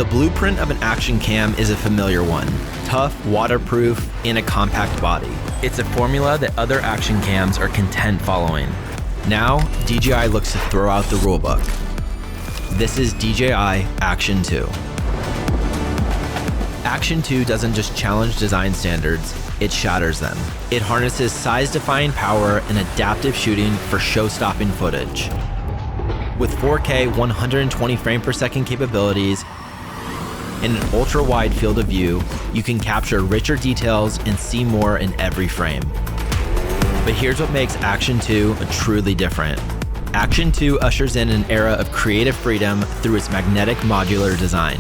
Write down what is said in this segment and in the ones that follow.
The blueprint of an action cam is a familiar one: tough, waterproof, and a compact body. It's a formula that other action cams are content following. Now, DJI looks to throw out the rulebook. This is DJI Action 2. Action 2 doesn't just challenge design standards, it shatters them. It harnesses size-defying power and adaptive shooting for show-stopping footage. With 4K 120 frame per second capabilities and an ultra-wide field of view, you can capture richer details and see more in every frame. But here's what makes Action 2 truly different. Action 2 ushers in an era of creative freedom through its magnetic modular design.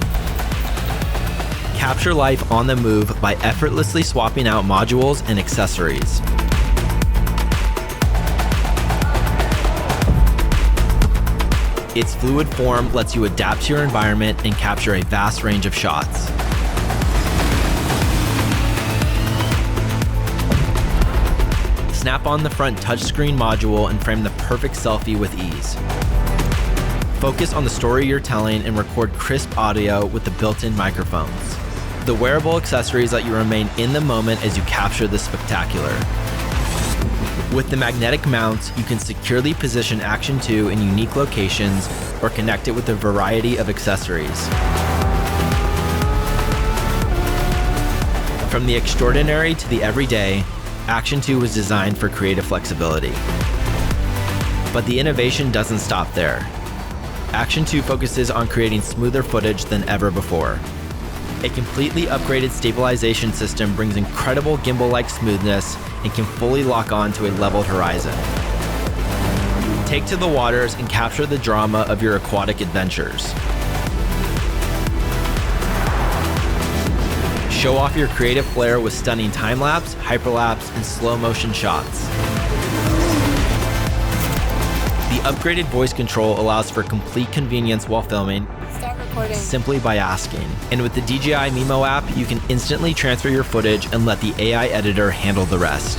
Capture life on the move by effortlessly swapping out modules and accessories. Its fluid form lets you adapt to your environment and capture a vast range of shots. Snap on the front touchscreen module and frame the perfect selfie with ease. Focus on the story you're telling and record crisp audio with the built-in microphones. The wearable accessories let you remain in the moment as you capture the spectacular. With the magnetic mounts, you can securely position Action 2 in unique locations or connect it with a variety of accessories. From the extraordinary to the everyday, Action 2 was designed for creative flexibility. But the innovation doesn't stop there. Action 2 focuses on creating smoother footage than ever before. A completely upgraded stabilization system brings incredible gimbal-like smoothness and can fully lock on to a leveled horizon. Take to the waters and capture the drama of your aquatic adventures. Show off your creative flair with stunning time-lapse, hyperlapse, and slow-motion shots. The upgraded voice control allows for complete convenience while filming, simply by asking. And with the DJI Mimo app, you can instantly transfer your footage and let the AI editor handle the rest.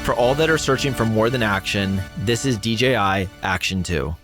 For all that are searching for more than action, this is DJI Action 2.